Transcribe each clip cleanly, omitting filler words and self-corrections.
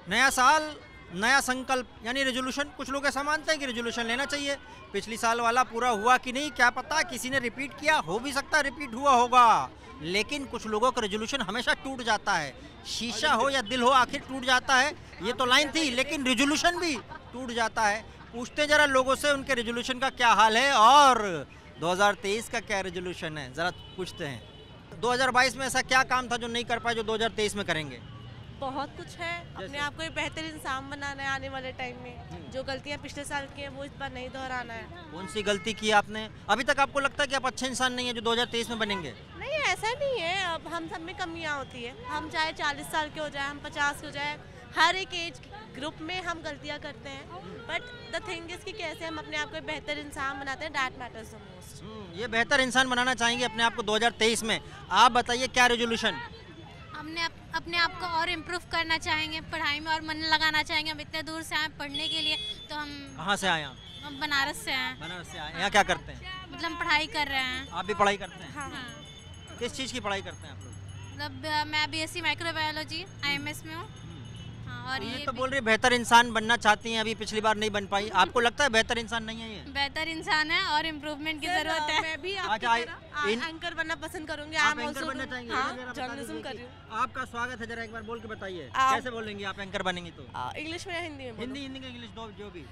नया साल, नया संकल्प यानी रेजोल्यूशन। कुछ लोग ऐसा मानते हैं कि रेजोल्यूशन लेना चाहिए। पिछली साल वाला पूरा हुआ कि नहीं क्या पता, किसी ने रिपीट किया, हो भी सकता है रिपीट हुआ होगा। लेकिन कुछ लोगों का रेजोल्यूशन हमेशा टूट जाता है। शीशा हो या दिल हो, आखिर टूट जाता है। ये तो लाइन थी, लेकिन रेजोल्यूशन भी टूट जाता है। पूछते जरा लोगों से उनके रेजोल्यूशन का क्या हाल है और 2023 का क्या रेजोल्यूशन है, जरा पूछते हैं। 2022 में ऐसा क्या काम था जो नहीं कर पाए, जो 2023 में करेंगे? बहुत कुछ है। अपने आप को एक बेहतर इंसान बनाना है आने वाले टाइम में। जो गलतियां पिछले साल की हैं वो इस बार नहीं दोहराना है। कौन सी गलती की आपने अभी तक? आपको लगता है कि आप अच्छे इंसान नहीं है जो 2023 में बनेंगे? नहीं, ऐसा नहीं है। अब हम सब में कमियां होती है। हम चाहे 40 साल के हो जाए, हम 50 के हो जाए, हर एक एज ग्रुप में हम गलतियां करते हैं। बट द थिंग इज कि कैसे हम अपने आप को एक बेहतर इंसान बनाते हैं, दैट मैटर्स द मोस्ट। ये बेहतर इंसान बनाना चाहेंगे अपने आप को 2023 में। आप बताइए क्या रेजोल्यूशन? हमने अपने आप को और इम्प्रूव करना चाहेंगे, पढ़ाई में और मन लगाना चाहेंगे। हम इतने दूर से आए पढ़ने के लिए, तो हम कहाँ से आए आप? हम बनारस से आए। बनारस से आए। यहाँ क्या करते हैं? मतलब हम पढ़ाई कर रहे हैं। आप भी पढ़ाई करते हैं? हाँ। किस चीज़ की पढ़ाई करते हैं आप लोग? मतलब मैं बीएससी माइक्रोबायोलॉजी IMS में हूँ। हाँ, और ये ये तो बोल रही है बेहतर इंसान बनना चाहती हैं, अभी पिछली बार नहीं बन पाई। आपको लगता है बेहतर इंसान नहीं है ये? बेहतर इंसान है और इम्प्रूवमेंट की जरूरत है। मैं भी अच्छा, आपकी तरह एंकर बनना पसंद करूंगी। आप एंकर बनना चाहेंगे? हाँ, जरा बता जर्नलिज्म दीजिए कर कि रही हूँ। आपका स्वागत है, जरा एक बार बोल के बताइए आप- कैसे बोलेंगी आप एंकर बनेंगी तो? इंग्लिश में या हिंदी में? हिंदी हिंदी का इंग्लिश दो जो भी।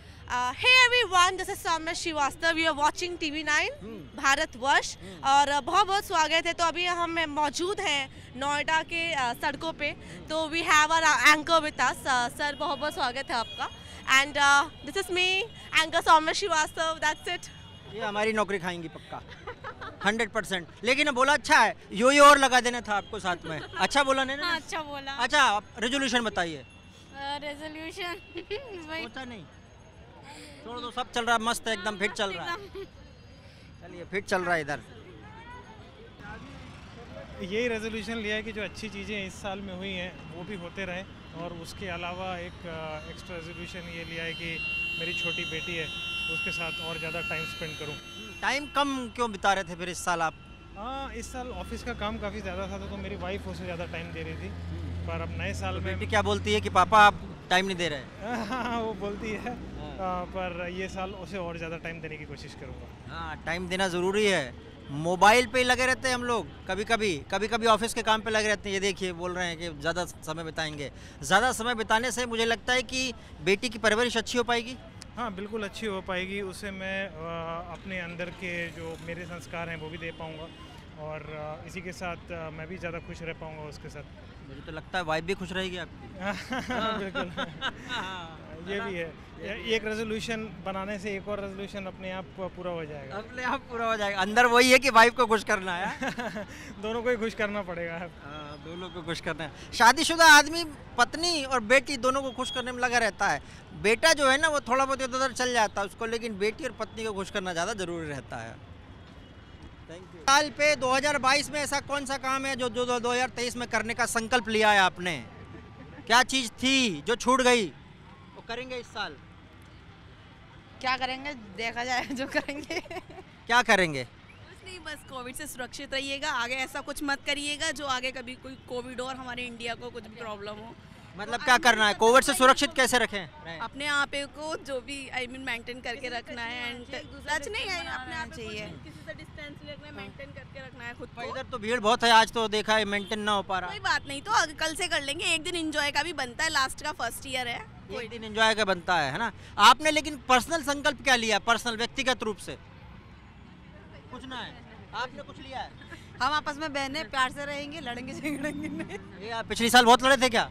Hey everyone, this is Soumya Srivastava. You are watching TV9 Bharatvarsh और बहुत बहुत स्वागत है। तो अभी हम मौजूद हैं नोएडा के सड़कों पे। तो we have our anchor with us. Sir, बहुत बहुत स्वागत है आपका। And this is me, anchor Soumya Srivastava. That's it. ये हमारी नौकरी खाएंगी पक्का 100%। लेकिन बोला अच्छा है, यो और लगा देना था आपको साथ में। अच्छा बोला नहीं हाँ, ना? अच्छा बोला। अच्छा, रेजोल्यूशन बताइए। रेजोल्यूशन वही सोचा नहीं, छोड़ दो, सब चल रहा है मस्त है, एकदम फिट चल रहा है। चलिए फिट चल रहा है इधर। यही रेजोल्यूशन लिया है कि जो अच्छी चीज़ें इस साल में हुई हैं वो भी होते रहें। और उसके अलावा एक एक्स्ट्रा रेजोल्यूशन ये लिया है कि मेरी छोटी बेटी है उसके साथ और ज़्यादा टाइम स्पेंड करूं। टाइम कम क्यों बिता रहे थे फिर इस साल आप? हाँ, इस साल ऑफिस का काम काफ़ी ज़्यादा था तो मेरी वाइफ उसे ज़्यादा टाइम दे रही थी। पर अब नए साल में बेटी क्या बोलती है कि पापा आप टाइम नहीं दे रहे? हाँ, वो बोलती है। पर ये साल उसे और ज़्यादा टाइम देने की कोशिश करूँगा। हाँ, टाइम देना ज़रूरी है। मोबाइल पे ही लगे रहते हैं हम लोग, कभी कभी ऑफिस के काम पे लगे रहते हैं। ये देखिए बोल रहे हैं कि ज़्यादा समय बिताएंगे। ज़्यादा समय बिताने से मुझे लगता है कि बेटी की परवरिश अच्छी हो पाएगी। हाँ, बिल्कुल अच्छी हो पाएगी। उसे मैं अपने अंदर के जो मेरे संस्कार हैं वो भी दे पाऊँगा और इसी के साथ मैं भी ज़्यादा खुश रह पाऊँगा उसके साथ। मुझे तो लगता है वाइफ भी खुश रहेगी आपकी। बिल्कुल। ये भी है। एक रेजोल्यूशन बनाने से एक और रेजोल्यूशन अपने आप पूरा हो जाएगा। अपने आप पूरा हो जाएगा। अंदर वही है कि वाइफ को खुश करना है। दोनों को ही खुश करना पड़ेगा। दोनों को खुश करना है। शादीशुदा आदमी पत्नी और बेटी दोनों को खुश करने में लगा रहता है। बेटा जो है ना वो थोड़ा बहुत इधर उधर चल जाता है उसको, लेकिन बेटी और पत्नी को खुश करना ज़्यादा ज़रूरी रहता है। Thank you. साल पे 2022 में ऐसा कौन सा काम है जो 2023 में करने का संकल्प लिया है आपने? क्या चीज़ थी जो छूट गई वो करेंगे इस साल? क्या करेंगे, देखा जाए जो करेंगे। क्या करेंगे? कुछ नहीं, बस कोविड से सुरक्षित रहिएगा। आगे ऐसा कुछ मत करिएगा जो आगे कभी कोई कोविड हो और हमारे इंडिया को कुछ भी प्रॉब्लम हो। मतलब क्या करना है? कोविड से सुरक्षित कैसे रखें? अपने आप को जो भी मेंटेन करके रखना है। एंड सच नहीं है, अपने आप चाहिए, किसी से डिस्टेंस रखना है, मेंटेन करके रखना है खुद को। इधर तो भीड़ बहुत है, आज तो देखा है मेंटेन ना हो पा रहा। कोई बात नहीं, तो आगे कल से कर लेंगे। एक दिन एंजॉय का भी बनता है, लास्ट का फर्स्ट ईयर है, कोई दिन एंजॉय का बनता है ना। आपने लेकिन पर्सनल संकल्प क्या लिया? पर्सनल व्यक्तिगत रूप से कुछ ना है, आपने कुछ लिया है? हम आपस में बहने प्यार से रहेंगे, लड़ेंगे झगड़ेंगे नहीं। ये आप पिछली साल बहुत लड़े थे क्या?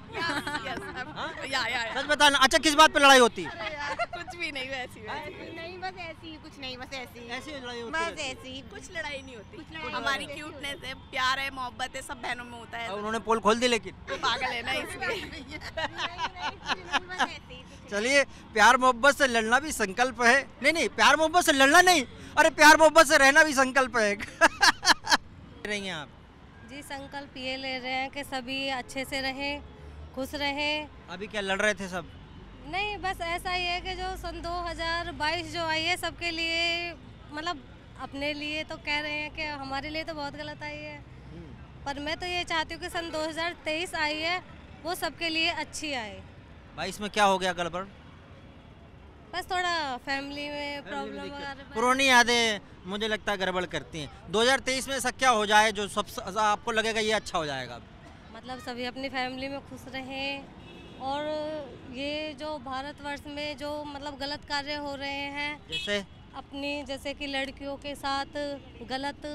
सच बताना। अच्छा, किस बात पे लड़ाई होती? कुछ भी नहीं, वैसी नहीं, बस ऐसी ही, कुछ नहीं, बस ऐसी ऐसी लड़ाई होती बस है? ऐसी, कुछ लड़ाई नहीं होती। हमारी क्यूटनेस है, प्यार है, मोहब्बत है, सब बहनों में होता है। और उन्होंने पोल खोल दी लेकिन। वो पागल है ना, इसलिए। चलिए, प्यार मोहब्बत से लड़ना भी संकल्प है। नहीं, प्यार मोहब्बत से लड़ना नहीं, अरे प्यार मोहब्बत से रहना भी संकल्प है। रही हैं आप? जी, संकल्प ये ले रहे हैं कि सभी अच्छे से रहें, खुश रहें। अभी क्या लड़ रहे थे सब? नहीं, बस ऐसा ही है कि जो सन 2022 जो आई है सबके लिए, मतलब अपने लिए तो कह रहे हैं कि हमारे लिए तो बहुत गलत आई है, पर मैं तो ये चाहती हूँ कि सन 2023 आई है वो सबके लिए अच्छी आए। 22 में क्या हो गया गड़बड़? बस थोड़ा फैमिली में प्रॉब्लम वगैरह। पुरानी यादें मुझे लगता है गड़बड़ करती हैं। 2023 में ऐसा क्या हो जाए जो सब आपको लगेगा ये अच्छा हो जाएगा? मतलब सभी अपनी फैमिली में खुश रहें और ये जो भारतवर्ष में जो मतलब गलत कार्य हो रहे हैं जैसे कि लड़कियों के साथ गलत,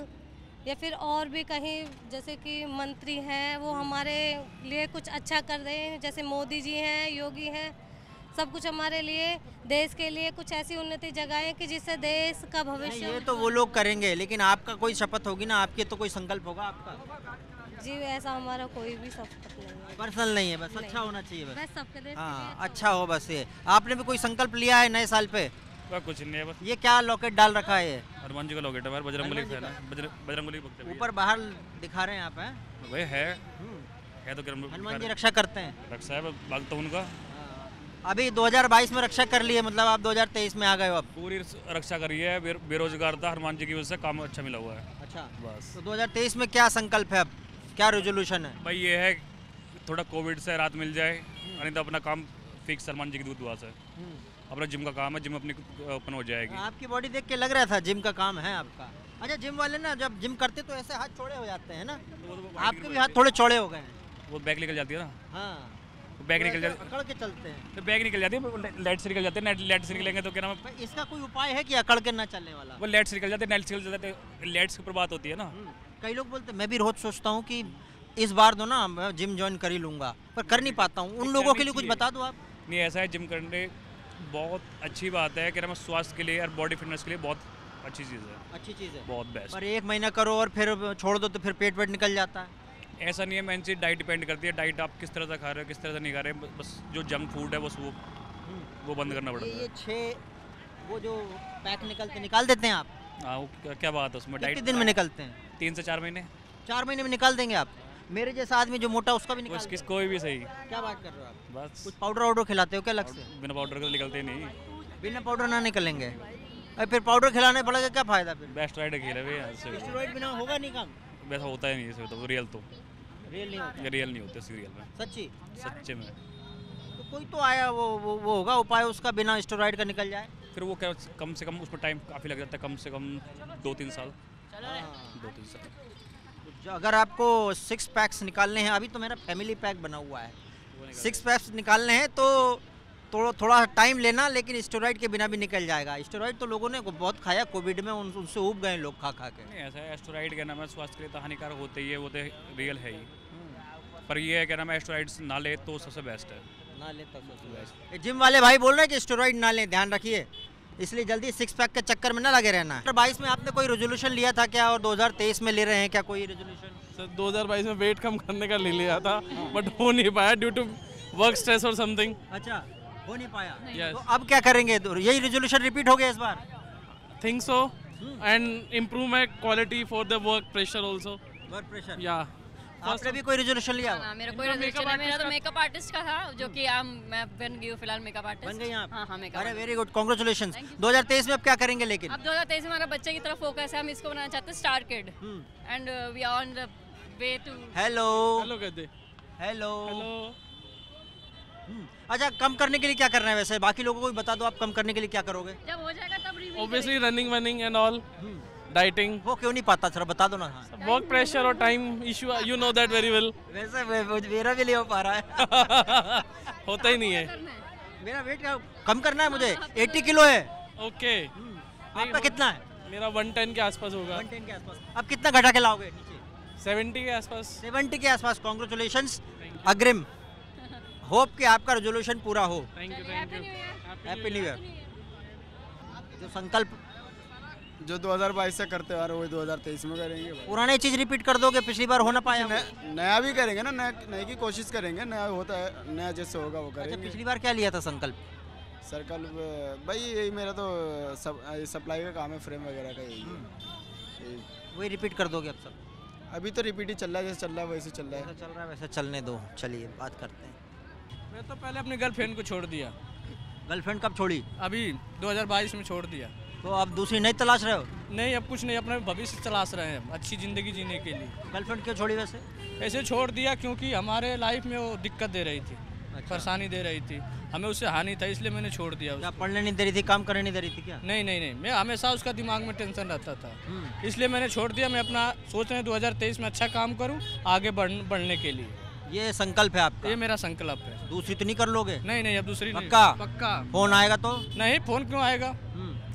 या फिर और भी कहीं जैसे कि मंत्री हैं वो हमारे लिए कुछ अच्छा कर रहे हैं, जैसे मोदी जी हैं, योगी हैं, सब कुछ हमारे लिए देश के लिए कुछ ऐसी उन्नति जगहें कि जिससे देश का भविष्य। ये तो वो लोग करेंगे, लेकिन आपका कोई शपथ होगी ना, आपके तो कोई संकल्प होगा आपका? जी ऐसा हमारा कोई भी शपथ नहीं है, पर्सनल नहीं है, बस अच्छा होना चाहिए बस सबके देश हाँ अच्छा हो बस। ये आपने भी कोई संकल्प लिया है नए साल पे? कुछ नहीं है बस। ये क्या लॉकेट डाल रखा है? ये हनुमान जी का लॉकेट है, बजरंगबली फैन है, बजरंगबली भक्त है। ऊपर बाहर दिखा रहे हैं आप हैं? भाई है तो हनुमान जी रक्षा करते हैं। रक्षा है भाग तो उनका। अभी 2022 में रक्षा कर लिए, मतलब आप 2023 में आ गए हो अब? पूरी रक्षा करी है, बेरोजगार था, हनुमान जी की वजह से काम अच्छा मिला हुआ है। अच्छा बस। तो 2023 में क्या संकल्प है, अब क्या रेजोल्यूशन है? भाई ये है थोड़ा कोविड से राहत मिल जाए, नहीं तो अपना काम फिक्स हनुमान जी की दूध दुआ से। अपना जिम का काम है, जिम अपनी ओपन हो जाएगी। आपकी बॉडी देख के लग रहा था जिम का काम है आपका। अच्छा जिम वाले ना जब जिम करते तो ऐसे हाथ चौड़े हो जाते हैं ना, आपके भी हाथ थोड़े चौड़े हो गए हैं। वो बैग निकल जाती है ना। हाँ बैग निकल जाती अकड़ के चलते हैं तो बैग निकल जाती है, लाइट से निकल जाते हैं, लाइट से निकलेंगे तो क्या नाम है। इसका कोई उपाय है कि अकड़ के ना चलने वाला? वो लाइट से निकल जाते हैं, लाइट से निकल जाते हैं, लाइट के ऊपर बात होती है ना। कई लोग बोलते हैं, मैं भी रोज सोचता हूँ कि इस बार दो ना मैं जिम ज्वाइन कर ही लूँगा, पर कर नहीं पाता हूँ। उन लोगों के लिए कुछ बता दो आप। नहीं ऐसा है, जिम करने बहुत अच्छी बात है कि ना, स्वास्थ्य के लिए और बॉडी फिटनेस के लिए बहुत अच्छी चीज़ है। अच्छी चीज़ है, बहुत बेस्ट। पर एक महीना करो और फिर छोड़ दो तो फिर पेट वेट निकल जाता है। ऐसा नहीं है, मेन चीज़ डाइट डिपेंड करती है। डाइट आप किस तरह से खा रहे हो, किस तरह से नहीं खा रहे हो। बस जो जंक फूड है बस वो बंद करना पड़ता है। ये 6 वो जो पैक निकाल देते हैं आप? हाँ क्या बात है उसमें। कितने दिन में निकलते हैं? 3 से 4 महीने। 4 महीने में निकाल देंगे आप? मेरे जैसा आदमी जो मोटा उसका भी निकाल किस कोई भी सही। क्या बात कर रहे हो आप? बस कुछ पाउडर वाउडर खिलाते हो क्या अलग से? बिना पाउडर के निकलते नहीं। बिना पाउडर ना निकलेंगे? अरे फिर पाउडर खिलाने पड़ेगा, क्या फायदा फिर? बेस्ट राइड खेले भैया। स्टेरॉइड बिना होगा नहीं काम? वैसा होता ही नहीं है, तो रियल तो रियल नहीं होता। ये रियल नहीं होते सीरियल में। सच्ची? सच्चे में। तो कोई तो आया वो होगा उपाय उसका, बिना स्टेरॉइड का निकल जाए। फिर वो क्या कम से कम उसमें टाइम काफ़ी लग जाता है, कम से कम 2-3 साल। 2-3 साल। अगर आपको 6 पैक्स निकालने हैं, अभी तो मेरा फैमिली पैक बना हुआ है, 6 पैक्स निकालने हैं तो थोड़ा टाइम लेना, लेकिन स्टेरॉइड के बिना भी निकल जाएगा। स्टेरॉइड तो लोगों ने बहुत खाया कोविड में, उनसे ऊब गए लोग खा के। नहीं ऐसा है, स्टेरॉइड क्या नाम है स्वास्थ्य के लिए तो हानिकारक होते ही है, वो तो रियल है ही। पर ये है क्या नाम है, स्टेरॉइड्स ना ले तो सबसे बेस्ट है। ना ले तो सबसे बेस्ट। जिम वाले भाई बोल रहे हैं कि स्टेरॉइड ना लें, ध्यान रखिए, इसलिए जल्दी 6 पैक के चक्कर में ना लगे रहना। 2022 में आपने कोई रेजोल्यूशन लिया था क्या, और 2023 में ले रहे हैं क्या कोई रेजोल्यूशन? सर 2022 में वेट कम करने का ले लिया था, बट हो नहीं पाया ड्यू टू वर्क स्ट्रेस और समथिंग। अच्छा हो नहीं पाया। Yes. तो अब क्या करेंगे? तो यही रेजोल्यूशन रिपीट हो गया इस बार? Think so, and improve my quality for the work pressure also. Work pressure. या आपने भी कोई रेजोल्यूशन लिया? मेरा कोई रेजोल्यूशन है, मेरा तो मेकअप आर्टिस्ट का था, जो कि मैं बन गई हूँ फिलहाल मेकअप आर्टिस्ट। बन गई आप? हाँ मेकअप। अरे वेरी गुड, कांग्रेचुलेशंस। 2023 में अब क्या करेंगे लेकिन? अब 2023 में हमारा बच्चे की तरफ फोकस है, हम इसको बनाना चाहते हैं star kid, and we are on the way to. Hello hello कहते। हेलो। हेलो। अच्छा कम करने के लिए क्या करना है वैसे? बाकी लोगों को भी बता दो, आप कम करने के लिए क्या करोगे? जब हो जाएगा तब reveal. Obviously running winning and all, dieting. वो क्यों नहीं पाता, थोड़ा बता दो ना। वर्क प्रेशर और time issue, you know that very well. वैसे मेरा भी नहीं हो पा रहा है। होता ही नहीं है। मेरा वेट कम करना है मुझे, 80 किलो है। ओके। आपका कितना है? मेरा 110 के आसपास होगा। 110 के आसपास। अब कितना घटा के लाओगे नीचे? 70 के आसपास। 70 के आसपास। कांग्रेचुलेशंस अग्रिम। होप कि आपका रेजोल्यूशन पूरा हो। Thank you. Happy new year. जो संकल्प जो 2022 से करते आ रहे हो वही 2023 में करेंगे। पुरानी चीज रिपीट कर दोगे, पिछली बार हो ना पाया। नया भी करेंगे ना, नए की कोशिश करेंगे, नया होता है, नया जैसे होगा वो करेंगे। अच्छा पिछली बार क्या लिया था संकल्प? सर्कल भाई यही मेरा तो सप्लाई का काम है, फ्रेम वगैरह का यही। वही रिपीट कर दोगे अब सब? अभी तो रिपीट ही चल रहा है, जैसे चल रहा है वैसे चल रहा है। चल रहा है वैसे चलने दो। चलिए बात करते हैं। मैं तो पहले अपनी गर्लफ्रेंड को छोड़ दिया। गर्लफ्रेंड कब छोड़ी? अभी 2022 में छोड़ दिया। तो अब दूसरी नहीं तलाश रहे हो? नहीं, अब कुछ नहीं, अपना भविष्य तलाश रहे हैं अच्छी ज़िंदगी जीने के लिए। गर्लफ्रेंड क्यों छोड़ी वैसे? ऐसे छोड़ दिया क्योंकि हमारे लाइफ में वो दिक्कत दे रही थी। परेशानी दे रही थी, हमें उससे हानि था, इसलिए मैंने छोड़ दिया उसको। पढ़ने नहीं दे रही थी, काम करने नहीं दे रही थी क्या? नहीं, मैं हमेशा उसका दिमाग में टेंशन रहता था, इसलिए मैंने छोड़ दिया। मैं अपना सोच रहे 2023 में अच्छा काम करूँ आगे बढ़ने के लिए। ये संकल्प है आपका? ये मेरा संकल्प है। दूसरी तो नहीं कर लोगे? नहीं, अब दूसरी नहीं। पक्का? फोन आएगा तो? नहीं, फोन क्यों आएगा,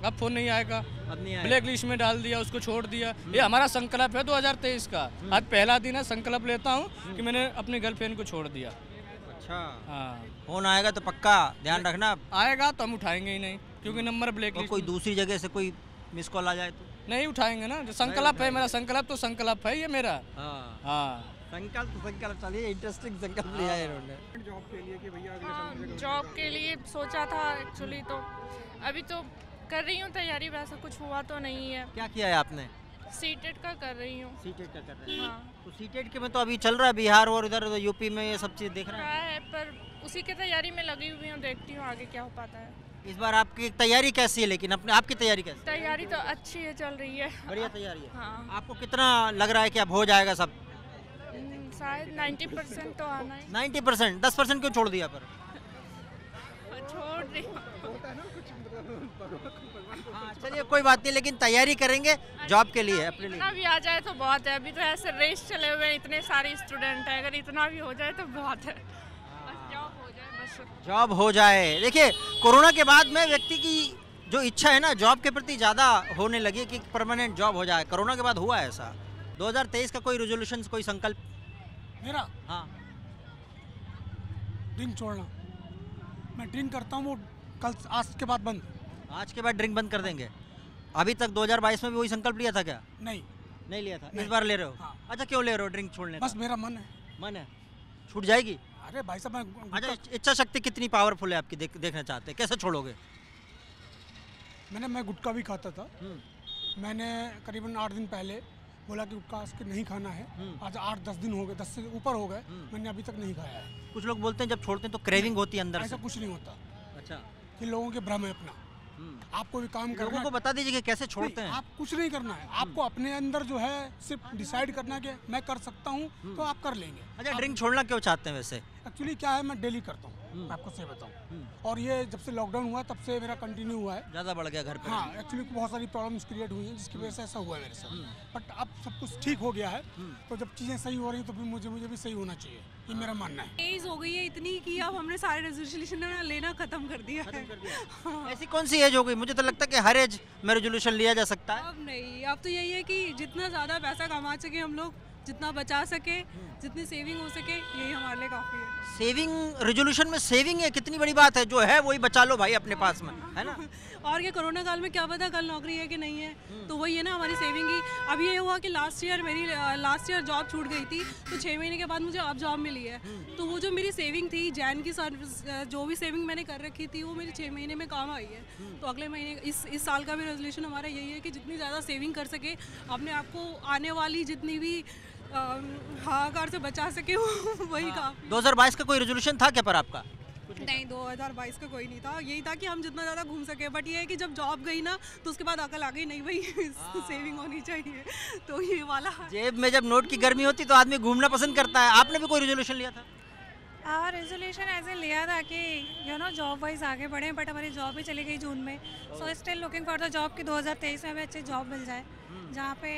अब फोन नहीं आएगा। ब्लैक लिस्ट में डाल दिया, उसको छोड़ दिया। ये हमारा संकल्प है 2023 का। आज पहला दिन है, संकल्प लेता हूँ कि मैंने अपनी गर्लफ्रेंड को छोड़ दिया। अच्छा, हाँ। फोन आएगा तो पक्का ध्यान रखना। आएगा तो हम उठाएंगे ही नहीं, क्योंकि नंबर ब्लैक लिस्ट। कोई दूसरी जगह से कोई मिस कॉल आ जाए तो नहीं उठाएंगे ना। जो संकल्प है मेरा, संकल्प है ये मेरा। हाँ, संकल्प। चलिए, इंटरेस्टिंग संकल्प लिया है इन्होंने। जॉब के लिए कि भैया अगले साल जॉब के लिए सोचा था एक्चुअली, तो अभी तो कर रही हूँ तैयारी, वैसा कुछ हुआ तो नहीं है। क्या किया है आपने? सीटेट का कर रही हूँ। सीटेट का कर रही हैं? हाँ। तो सीटेट के में तो अभी चल रहा है बिहार और इधर यूपी में, ये सब चीज़ देख रहा है, पर उसी की तैयारी में लगी हुई हूँ, देखती हूँ आगे क्या हो पाता है। इस बार आपकी तैयारी कैसी है? लेकिन आपकी तैयारी कैसी? तैयारी तो अच्छी है, चल रही है। बढ़िया तैयारी है। हाँ। आपको कितना लग रहा है कि अब हो जाएगा सब? शायद 90% तो आना है। 90%? 10% क्यों छोड़ दिया? पर छोड़ रही हूँ। चलिए, कोई बात नहीं, लेकिन तैयारी करेंगे जॉब के लिए, अपने लिए। इतना भी आ जाए तो बहुत है। अभी तो ऐसे रेस चले हुए हैं, इतने सारे स्टूडेंट हैं, अगर इतना भी हो जाए तो बहुत है। बस जॉब हो जाए, बस जॉब हो जाए। देखिए, कोरोना के बाद में व्यक्ति की जो इच्छा है ना जॉब के प्रति ज़्यादा होने लगी कि परमानेंट जॉब हो जाए। कोरोना के बाद हुआ है ऐसा। 2023 का कोई रेजोल्यूशन, कोई संकल्प? मेरा? हाँ। ड्रिंक छोड़ना। मैं ड्रिंक करता हूँ, वो कल आज के बाद बंद। आज के बाद ड्रिंक बंद कर देंगे? अभी तक 2022 में भी वही संकल्प लिया था क्या? नहीं लिया था। इस बार ले रहे हो? हाँ। अच्छा, क्यों ले रहे हो ड्रिंक छोड़ने? बस मेरा मन है। छूट जाएगी? अरे भाई साहब, मैं अच्छा, इच्छा शक्ति कितनी पावरफुल है आपकी, देखना चाहते हैं, कैसे छोड़ोगे? मैं गुटखा भी खाता था। मैंने करीबन 8 दिन पहले बोला कि गुटखा आज के नहीं खाना है। आज 8-10 दिन हो गए, 10 से ऊपर हो गए, मैंने अभी तक नहीं खाया है। कुछ लोग बोलते हैं जब छोड़ते हैं तो क्रेविंग होती है अंदर से। ऐसा कुछ नहीं होता। अच्छा, कि लोगों के भ्रम है अपना। आपको भी काम करना है। लोगों को बता दीजिए कि कैसे छोड़ते हैं। आप कुछ नहीं करना है, आपको अपने अंदर जो है सिर्फ डिसाइड करना है कि मैं कर सकता हूँ, तो आप कर लेंगे। अच्छा, ड्रिंक छोड़ना क्यों चाहते हैं वैसे? एक्चुअली क्या है, मैं डेली करता हूँ, मैं आपको सही बताऊँ। और ये जब से लॉकडाउन हुआ तब से मेरा कंटिन्यू हुआ है। ज़्यादा बढ़ गया घर पे? हाँ, एक्चुअली बहुत सारी प्रॉब्लम्स क्रिएट हुई हैं जिसकी वजह से ऐसा हुआ है मेरे साथ। बट अब सब कुछ ठीक हो गया है, तो जब चीज़ें सही हो रही हैं तो फिर मुझे भी सही होना चाहिए, ये मेरा मानना है। एज हो गई है इतनी कि अब हमने सारे रेजोल्यूशन लेना खत्म कर दिया है। हाँ। ऐसी कौन सी एज हो गई? मुझे तो लगता है कि हर एज में रेजोल्यूशन लिया जा सकता है। अब नहीं, अब तो यही है कि जितना ज़्यादा पैसा कमा सके हम लोग, जितना बचा सके, जितनी सेविंग हो सके, यही हमारे लिए काफ़ी है। सेविंग, रेजोल्यूशन में सेविंग है, कितनी बड़ी बात है। जो है वही बचा लो भाई अपने पास में, है ना? और ये कोरोना काल में क्या पता कल नौकरी है कि नहीं है, तो वही है ना हमारी सेविंग ही। अब ये हुआ कि लास्ट ईयर जॉब छूट गई थी, तो 6 महीने के बाद मुझे अब जॉब मिली है। तो वो जो मेरी सेविंग थी, जैन की जो भी सेविंग मैंने कर रखी थी, वो मेरी 6 महीने में काम आई है। तो अगले महीने इस साल का भी रेजोल्यूशन हमारा यही है कि जितनी ज़्यादा सेविंग कर सके, अपने आप को आने वाली जितनी भी हाहाकार से बचा सके, वही काम। 2022 का कोई रेजोल्यूशन था क्या पर आपका? नहीं, 2022 का कोई नहीं था। यही था कि हम जितना ज़्यादा घूम सके। बट ये है कि जब जॉब गई ना, तो उसके बाद अकल आ गई, नहीं भाई सेविंग होनी चाहिए। तो ये वाला जेब में जब नोट की गर्मी होती तो आदमी घूमना पसंद करता है। आपने भी कोई रेजोल्यूशन लिया था? रेजोल्यूशन ऐसे लिया था कि जॉब वाइज आगे बढ़े, बट हमारी जॉब भी चली गई जून में। So still looking for the job कि 2023 में हमें अच्छी जॉब मिल जाए, जहाँ पे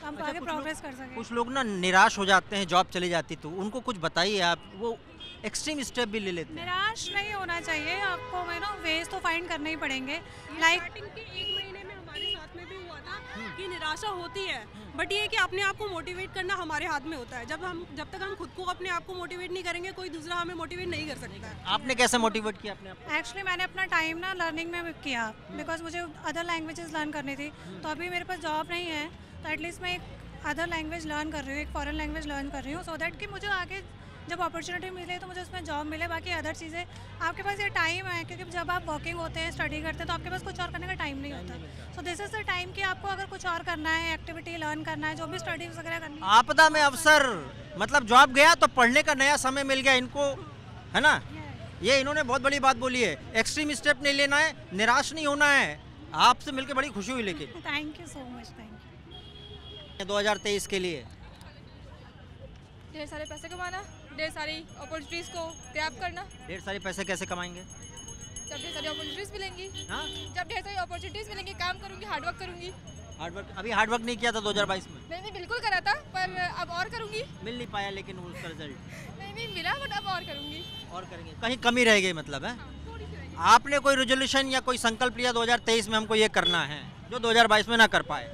हम आगे प्रोग्रेस कर सकें। कुछ लोग ना निराश हो जाते हैं जॉब चली जाती, तो उनको कुछ बताइए आप। वो एक्सट्रीम स्टेप भी ले लेते हैं। निराश नहीं होना चाहिए आपको, वेज तो फाइंड करने ही पड़ेंगे। स्टार्टिंग के 1 महीने में हमारे साथ में भी हुआ था कि निराशा होती है, बट ये है कि अपने आप को मोटिवेट करना हमारे हाथ में होता है। जब तक हम खुद को अपने आप को मोटिवेट नहीं करेंगे, कोई दूसरा हमें मोटिवेट नहीं कर सकता है। आपने कैसे मोटिवेट किया अपने आप को? एक्चुअली मैंने अपना टाइम ना लर्निंग में किया, बिकॉज मुझे अदर लैंग्वेजेस लर्न करनी थी। तो अभी मेरे पास जॉब नहीं है, तो एटलीस्ट मैं एक अदर लैंग्वेज लर्न कर रही हूँ, एक फॉरेन लैंग्वेज लर्न कर रही हूँ, सो दैट कि मुझे आगे जब अपॉर्चुनिटी मिले तो मुझे उसमें जॉब मिले। बाकी अदर चीज़ें आपके पास ये टाइम है, क्योंकि जब आप वर्किंग होते हैं, स्टडी करते हैं, तो आपके पास कुछ और करने का टाइम नहीं होता। So this is the time कि आपको अगर कुछ और करना है, एक्टिविटी लर्न करना है, जो भी स्टडी वगैरह करनी है। आपदा में अवसर, मतलब जॉब गया तो पढ़ने का नया समय मिल गया इनको, है ना? ये इन्होंने बहुत बड़ी बात बोली है। एक्सट्रीम स्टेप नहीं लेना है, निराश नहीं होना है। आपसे मिलकर बड़ी खुशी हुई। लेकिन thank you so much. Thank you. 2023 के लिए ढेर सारे पैसे कमाना, ढेर सारी अपॉर्चुनिटीज़ को ग्रैब करना। ढेर सारे पैसे कैसे कमाएंगे? जब ढेर सारी अपॉर्चुनिटीज़ मिलेंगी, हाँ? जब ढेर सारी अपॉर्चुनिटीज़ मिलेंगी, काम करूँगी, हार्डवर्क करूँगी। हार्डवर्क अभी हार्डवर्क नहीं किया था 2022 में? नहीं बिल्कुल करा था, पर अब और करूँगी। मिल नहीं पाया लेकिन उसका रिजल्ट नहीं मिला, बट अब और करूँगी। और करेंगे, कहीं कमी रह गई मतलब है। आपने कोई रेजोल्यूशन या कोई संकल्प लिया 2023 में हमको ये करना है जो 2022 में ना कर पाए?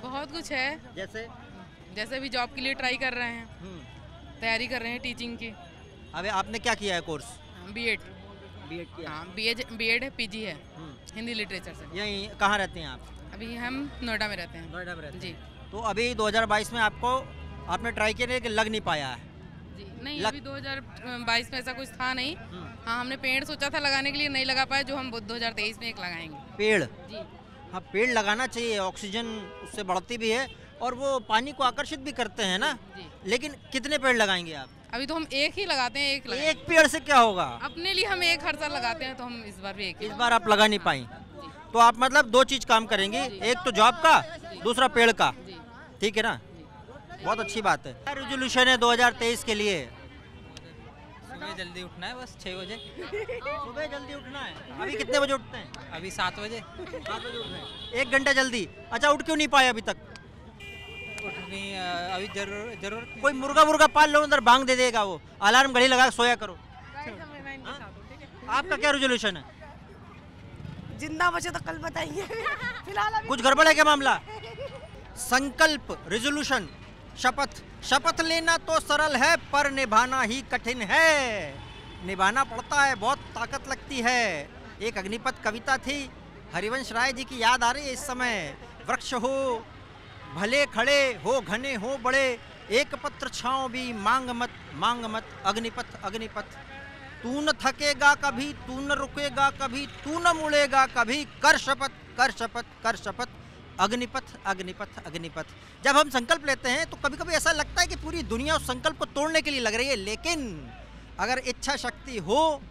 बहुत कुछ है, जैसे भी जॉब के लिए ट्राई कर रहे हैं, तैयारी कर रहे हैं टीचिंग की। अबे आपने क्या किया है कोर्स? बीएड किया? हाँ, बीएड पीजी है हिंदी लिटरेचर से। यहीं कहाँ रहते हैं आप? अभी हम नोएडा में रहते हैं। नोएडा में रहते हैं जी। तो अभी 2022 में आपको आपने ट्राई किया लेकिन लग नहीं पाया है? जी नहीं, अभी 2022 में ऐसा कुछ था नहीं। हाँ, हमने पेड़ सोचा था लगाने के लिए, नहीं लगा पाया, जो हम 2023 में एक लगाएंगे। पेड़? जी हाँ, पेड़ लगाना चाहिए, ऑक्सीजन उससे बढ़ती भी है और वो पानी को आकर्षित भी करते हैं ना। लेकिन कितने पेड़ लगाएंगे आप? अभी तो हम एक ही लगाते हैं। एक पेड़ से क्या होगा? अपने लिए हम एक हर साल लगाते हैं, तो हम इस बार भी एक। इस बार आप लगा नहीं पाई, तो आप मतलब 2 चीज काम करेंगी, एक तो जॉब का, दूसरा पेड़ का, ठीक है ना? बहुत अच्छी बात है। क्या रेजोल्यूशन है 2023 के लिए? सुबह जल्दी उठना है, बस 6 बजे। सुबह जल्दी उठना है। अभी कितने बजे उठते हैं? अभी 7 बजे। 7 बजे उठ रहे हैं, 1 घंटा जल्दी। अच्छा, उठ क्यों नहीं पाए अभी तक? उठनी अभी जरूर कोई मुर्गा पाल लो, अंदर बांग दे देगा, वो अलार्म घड़ी लगा सोया करो। आपका क्या रेजोल्यूशन है? जिंदा बचे तो कल बताएंगे। फिलहाल कुछ गड़बड़ है क्या मामला? संकल्प, रेजोल्यूशन, शपथ लेना तो सरल है पर निभाना ही कठिन है। निभाना पड़ता है, बहुत ताकत लगती है। एक अग्निपथ कविता थी, हरिवंश राय जी की याद आ रही है इस समय। वृक्ष हो भले खड़े, हो घने हो बड़े, एक पत्र छाँव भी मांग मत, अग्निपथ। तू न थकेगा कभी, तू न रुकेगा कभी, तू न मुड़ेगा कभी, कर शपथ, अग्निपथ। जब हम संकल्प लेते हैं तो कभी कभी ऐसा लगता है कि पूरी दुनिया उस संकल्प को तोड़ने के लिए लग रही है, लेकिन अगर इच्छा शक्ति हो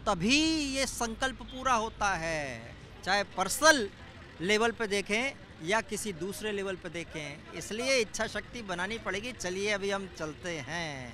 तभी ये संकल्प पूरा होता है। चाहे पर्सनल लेवल पे देखें या किसी दूसरे लेवल पे देखें, इसलिए इच्छा शक्ति बनानी पड़ेगी। चलिए अभी हम चलते हैं।